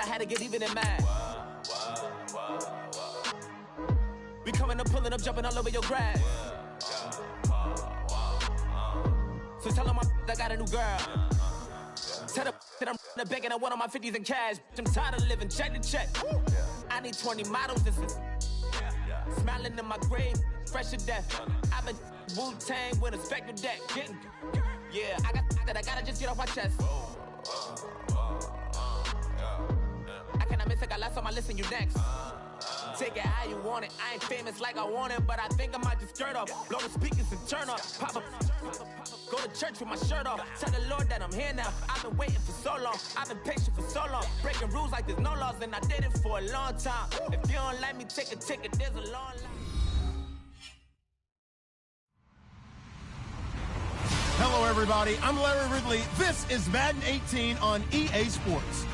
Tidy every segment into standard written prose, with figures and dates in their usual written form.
I had to get even in mad. We coming up, pulling up, jumping all over your grass. So tell them I got a new girl. Tell them that I'm begging at one of my 50s in cash. I'm tired of living check to check. I need 20 models and smiling in my grave, fresh to death. I've been Wu-Tang with a spectral deck. Yeah, I gotta just get off my chest. I cannot miss it, got last on my list and you next. Take it how you want it. I ain't famous like I want it, but I think I might just skirt off. Blow the speakers and turn up. Pop up. Go to church with my shirt off. Tell the Lord that I'm here now. I've been waiting for so long. I've been patient for so long. Breaking rules like there's no laws, and I did it for a long time. If you don't let me take a ticket, there's a long line. Hello, everybody. I'm Larry Ridley. This is Madden 18 on EA Sports.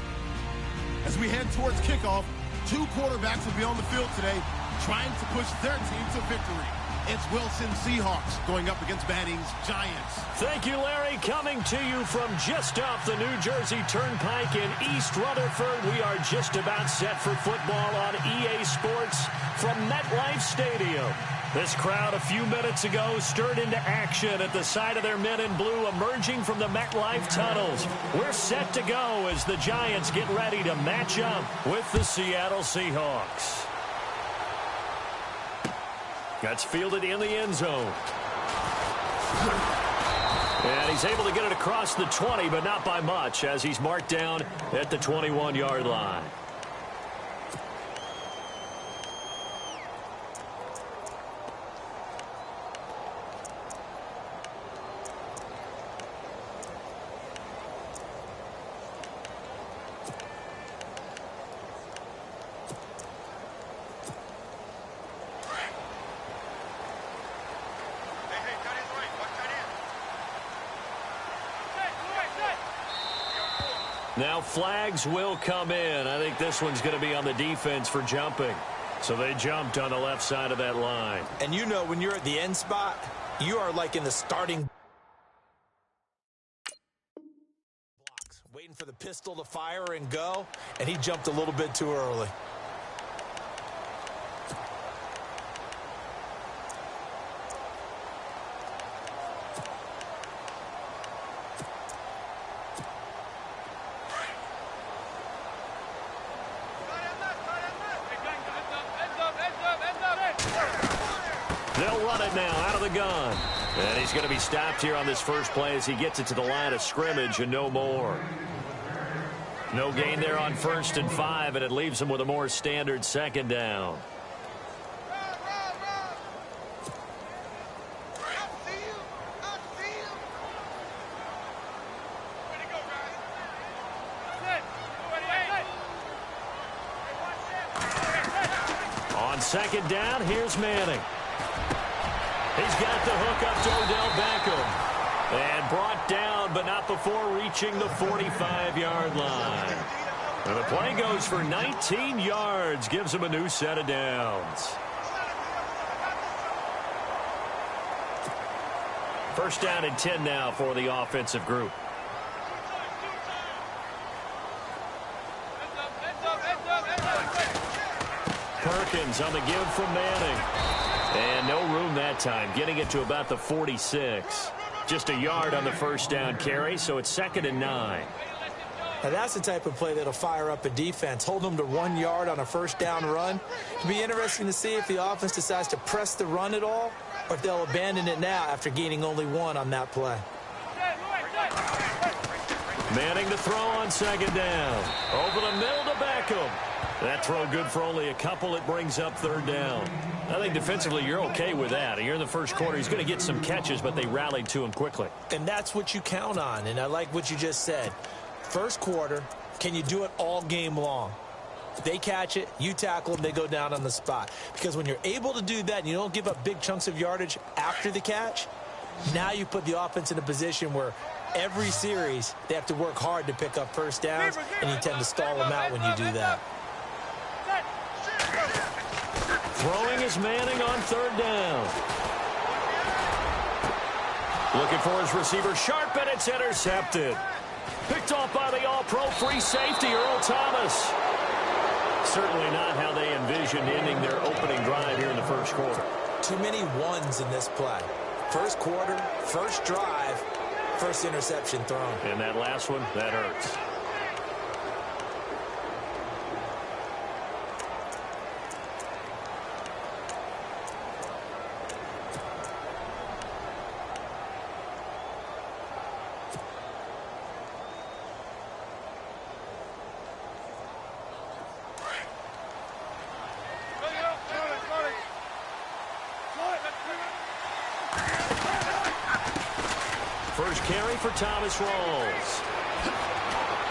As we head towards kickoff, two quarterbacks will be on the field today trying to push their team to victory. It's Wilson's Seahawks going up against Manning's Giants. Thank you, Larry. Coming to you from just off the New Jersey Turnpike in East Rutherford. We are just about set for football on EA Sports from MetLife Stadium. This crowd a few minutes ago stirred into action at the side of their men in blue emerging from the MetLife tunnels. We're set to go as the Giants get ready to match up with the Seattle Seahawks. That's fielded in the end zone. And he's able to get it across the 20, but not by much as he's marked down at the 21-yard line. Now flags will come in. I think this one's going to be on the defense for jumping. So they jumped on the left side of that line. And you know when you're at the end spot, you are like in the starting blocks, waiting for the pistol to fire and go, and he jumped a little bit too early. They'll run it now out of the gun. And he's going to be stopped here on this first play as he gets it to the line of scrimmage and no more. No gain there on 1st and 5, and it leaves him with a more standard second down. On second down, here's Manning. He's got the hook up to Odell Beckham. And brought down, but not before reaching the 45-yard line. And the play goes for 19 yards, gives him a new set of downs. First down and 10 now for the offensive group. Perkins on the give from Manning. And no room that time, getting it to about the 46. Just a yard on the first down carry, so it's 2nd and 9. Now that's the type of play that'll fire up a defense. Hold them to 1 yard on a first down run. It'll be interesting to see if the offense decides to press the run at all, or if they'll abandon it now after gaining only 1 on that play. Manning to throw on second down. Over the middle to Beckham. That throw good for only a couple. It brings up 3rd down. I think defensively you're okay with that. You're in the first quarter. He's going to get some catches, but they rallied to him quickly. And that's what you count on, and I like what you just said. First quarter, can you do it all game long? They catch it, you tackle them, they go down on the spot. Because when you're able to do that and you don't give up big chunks of yardage after the catch, now you put the offense in a position where every series they have to work hard to pick up first downs, and you tend to stall them out when you do that. Throwing is Manning on 3rd down. Looking for his receiver, Sharp, and it's intercepted. Picked off by the all-pro free safety, Earl Thomas. Certainly not how they envisioned ending their opening drive here in the first quarter. Too many ones in this play. First quarter, first drive, first interception thrown. And that last one, that hurts. First carry for Thomas Rawls.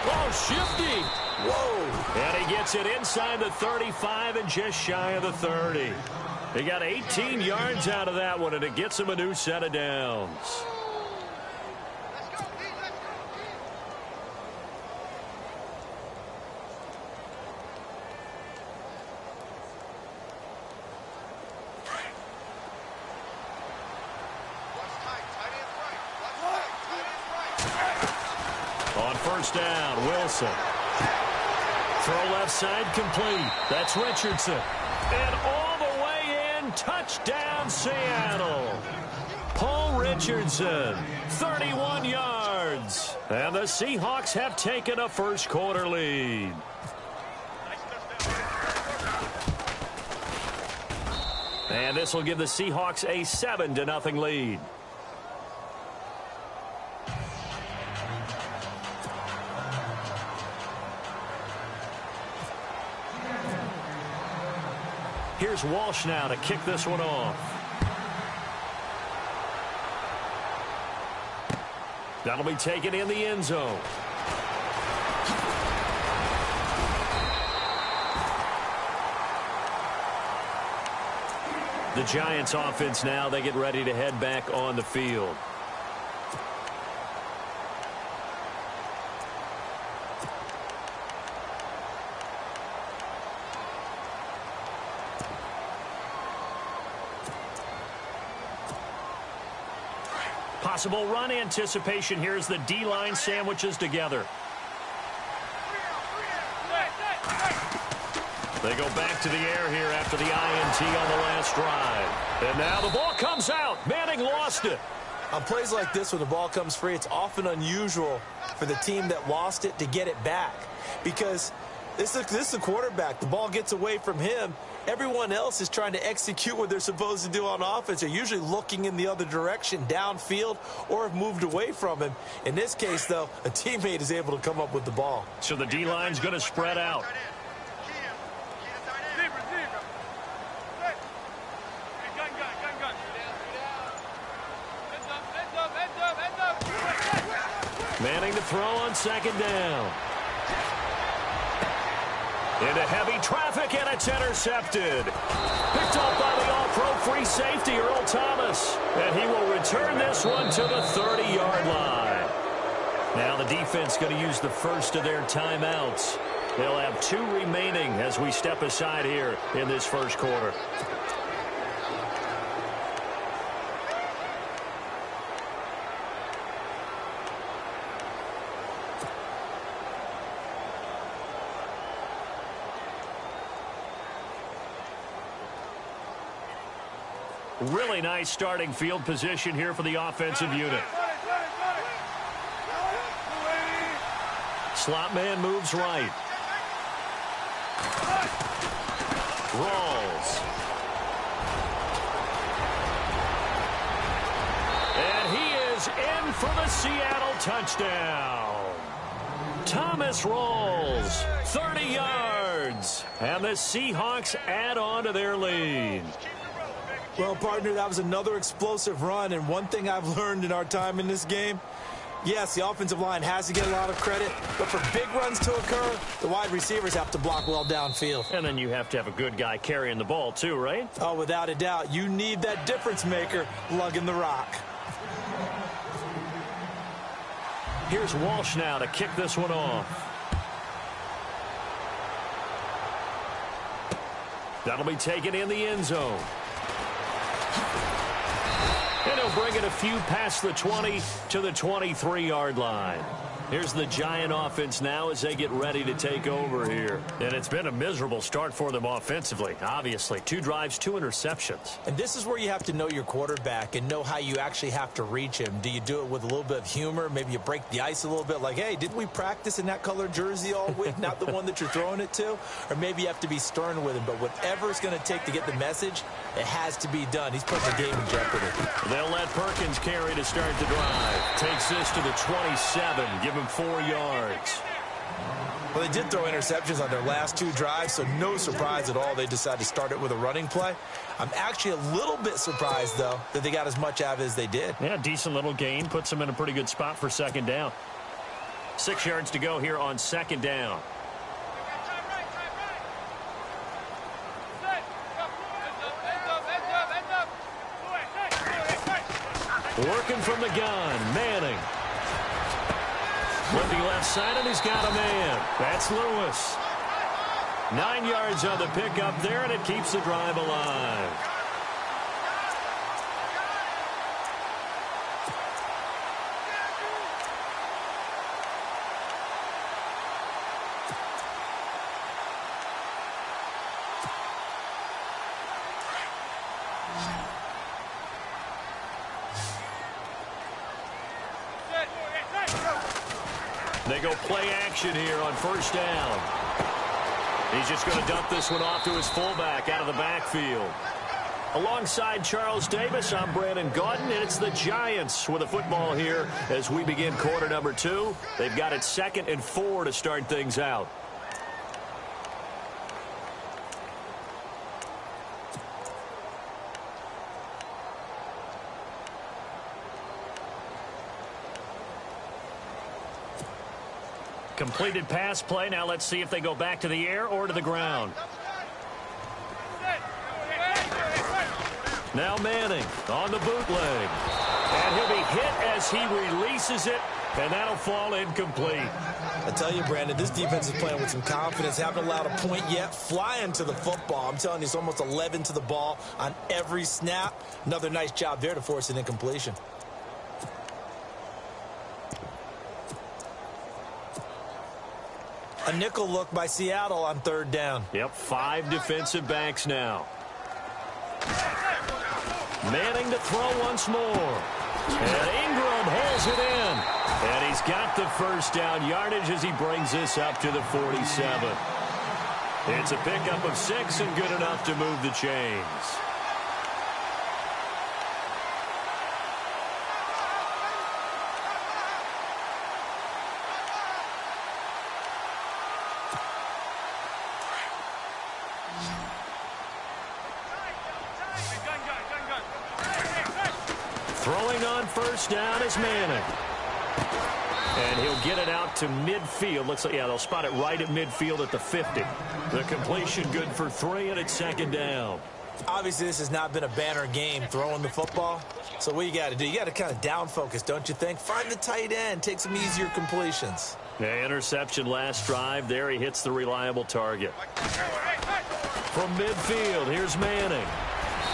Oh, shifty. Whoa. And he gets it inside the 35 and just shy of the 30. He got 18 yards out of that one, and it gets him a new set of downs. On first down, Wilson. Throw left side complete. That's Richardson. And all the way in, touchdown Seattle. Paul Richardson, 31 yards. And the Seahawks have taken a first quarter lead. And this will give the Seahawks a 7-0 lead. Here's Walsh now to kick this one off. That'll be taken in the end zone. The Giants offense now, they get ready to head back on the field. Possible run anticipation. Here's the D-line sandwiches together. They go back to the air here after the INT on the last drive. And now the ball comes out. Manning lost it. On plays like this where the ball comes free, it's often unusual for the team that lost it to get it back. Because this is the quarterback. The ball gets away from him. Everyone else is trying to execute what they're supposed to do on offense. They're usually looking in the other direction, downfield, or have moved away from him. In this case, though, a teammate is able to come up with the ball. So the D-line's going to spread out. Manning to throw on second down. Into heavy traffic, and it's intercepted. Picked off by the all-pro free safety, Earl Thomas. And he will return this one to the 30-yard line. Now the defense going to use the first of their timeouts. They'll have 2 remaining as we step aside here in this first quarter. Really nice starting field position here for the offensive unit. Slot man moves right. Rawls. And he is in for the Seattle touchdown. Thomas Rawls, 30 yards. And the Seahawks add on to their lead. Well, partner, that was another explosive run, and one thing I've learned in our time in this game, yes, the offensive line has to get a lot of credit, but for big runs to occur, the wide receivers have to block well downfield. And then you have to have a good guy carrying the ball too, right? Oh, without a doubt. You need that difference maker lugging the rock. Here's Walsh now to kick this one off. That'll be taken in the end zone. And he'll bring it a few past the 20 to the 23-yard line. Here's the Giant offense now as they get ready to take over here. And it's been a miserable start for them offensively, obviously. 2 drives, 2 interceptions. And this is where you have to know your quarterback and know how you actually have to reach him. Do you do it with a little bit of humor? Maybe you break the ice a little bit like, hey, didn't we practice in that color jersey all week? Not the one that you're throwing it to? Or maybe you have to be stern with him. But whatever it's going to take to get the message, it has to be done. He's putting the game in jeopardy. They'll let Perkins carry to start the drive. Takes this to the 27. Give him 4 yards. Well, they did throw interceptions on their last 2 drives, so no surprise at all they decided to start it with a running play. I'm actually a little bit surprised, though, that they got as much out of it as they did. Yeah, decent little gain. Puts them in a pretty good spot for 2nd down. 6 yards to go here on 2nd down. Working from the gun, Manning. Looking left side, and he's got a man. That's Lewis. 9 yards on the pickup there, and it keeps the drive alive. They go play action here on 1st down. He's just going to dump this one off to his fullback out of the backfield. Alongside Charles Davis, I'm Brandon Gaudin, and it's the Giants with the football here as we begin quarter number 2. They've got it 2nd and 4 to start things out. Completed pass play. Now let's see if they go back to the air or to the ground. Now Manning on the bootleg. And he'll be hit as he releases it, and that'll fall incomplete. I tell you, Brandon, this defense is playing with some confidence. Haven't allowed a point yet. Flying to the football. I'm telling you, it's almost 11 to the ball on every snap. Another nice job there to force an incompletion. A nickel look by Seattle on 3rd down. Yep, 5 defensive backs now. Manning to throw once more. And Ingram holds it in. And he's got the 1st down yardage as he brings this up to the 47. It's a pickup of 6 and good enough to move the chains. Throwing on 1st down is Manning. And he'll get it out to midfield. Looks like, yeah, they'll spot it right at midfield at the 50. The completion good for 3, and it's 2nd down. Obviously, this has not been a banner game throwing the football. So what you got to do, you got to kind of down focus, don't you think? Find the tight end, take some easier completions. The interception last drive. There he hits the reliable target. From midfield, here's Manning.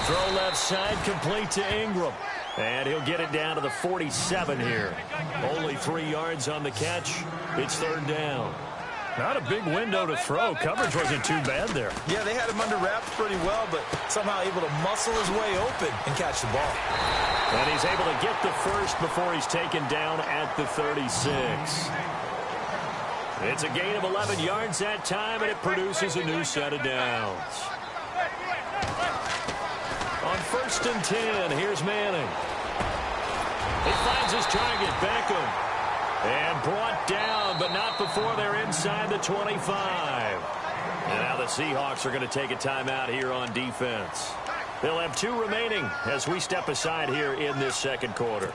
Throw left side, complete to Ingram. And he'll get it down to the 47 here. Only 3 yards on the catch. It's 3rd down. Not a big window to throw. Coverage wasn't too bad there. Yeah, they had him under wraps pretty well, but somehow able to muscle his way open and catch the ball. And he's able to get the 1st before he's taken down at the 36. It's a gain of 11 yards that time, and it produces a new set of downs. On 1st and 10, here's Manning. He finds his target, Beckham. And brought down, but not before they're inside the 25. And now the Seahawks are going to take a timeout here on defense. They'll have 2 remaining as we step aside here in this 2nd quarter.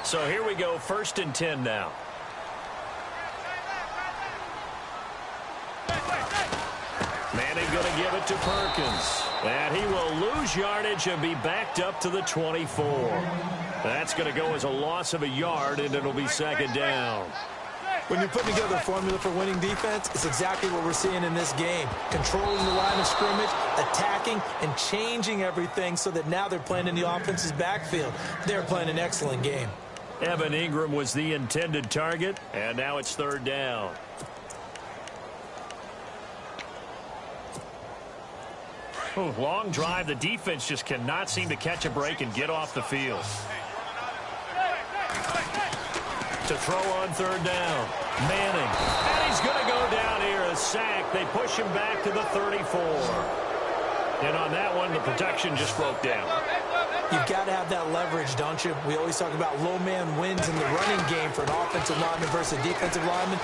So here we go, 1st and 10 now. Manning going to give it to Perkins. And he will lose yardage and be backed up to the 24. That's going to go as a loss of a yard, and it'll be 2nd down. When you're putting together a formula for winning defense, it's exactly what we're seeing in this game. Controlling the line of scrimmage, attacking, and changing everything so that now they're playing in the offense's backfield. They're playing an excellent game. Evan Ingram was the intended target, and now it's third down. Ooh, long drive. The defense just cannot seem to catch a break and get off the field. To throw on third down. Manning. And he's going to go down here. A sack. They push him back to the 34. And on that one, the protection just broke down. You've got to have that leverage, don't you? We always talk about low man wins in the running game for an offensive lineman versus a defensive lineman.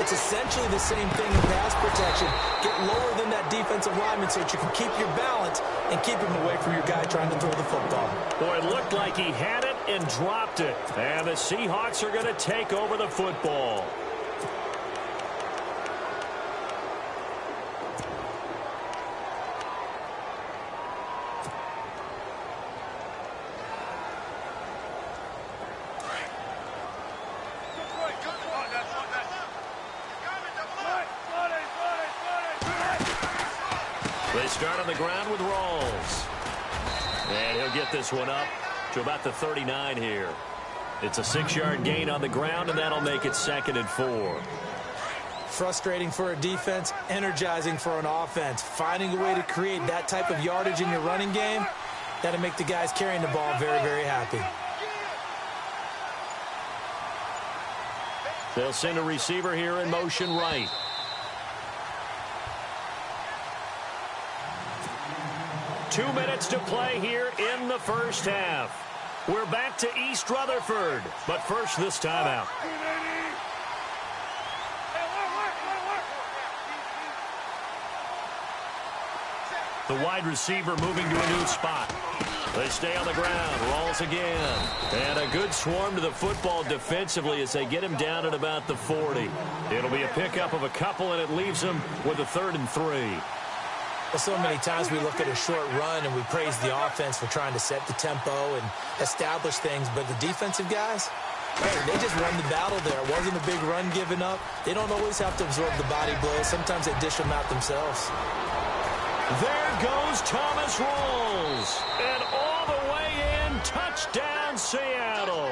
It's essentially the same thing in pass protection. Get lower than that defensive lineman so that you can keep your balance and keep him away from your guy trying to throw the football. Boy, it looked like he had it and dropped it. And the Seahawks are going to take over the football. They start on the ground with Rawls. And he'll get this one up to about the 39 here. It's a 6-yard gain on the ground, and that'll make it 2nd and 4. Frustrating for a defense, energizing for an offense. Finding a way to create that type of yardage in your running game, that'll make the guys carrying the ball very, very happy. They'll send a receiver here in motion right. Two minutes to play here in the first half. We're back to East Rutherford, but first this timeout. The wide receiver moving to a new spot. They stay on the ground. Rawls again. And a good swarm to the football defensively as they get him down at about the 40. It'll be a pickup of a couple, and it leaves them with a 3rd and 3. Well, so many times we look at a short run and we praise the offense for trying to set the tempo and establish things, but the defensive guys, hey, they just won the battle there. It wasn't a big run given up. They don't always have to absorb the body blows. Sometimes they dish them out themselves. There goes Thomas Rawls. And all the way in, touchdown Seattle.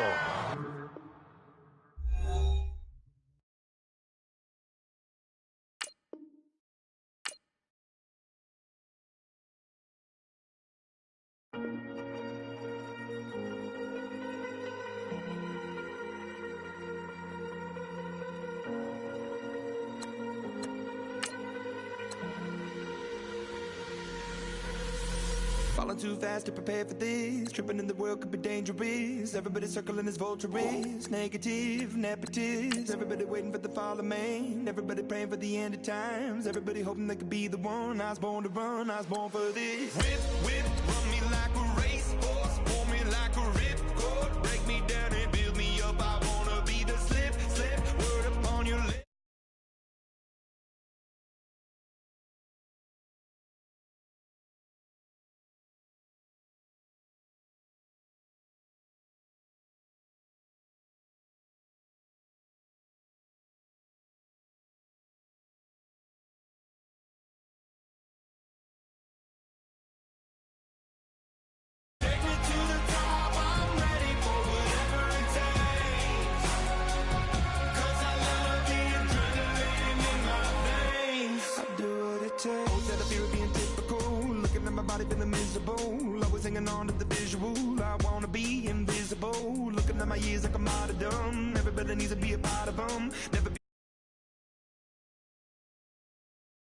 Falling too fast to prepare for this. Tripping in the world could be dangerous. Everybody circling as vultures. Negative, nepotist. Everybody waiting for the fall of man. Everybody praying for the end of times. Everybody hoping they could be the one. I was born to run, I was born for this. Whip, whip, run me like a racehorse. Pull me like a ripcord. Break me down and build me up. I wanna be the slip, slip. Word upon your lips. Feeling miserable, always hanging on to the visual. I wanna be invisible, looking at my years like a martyr.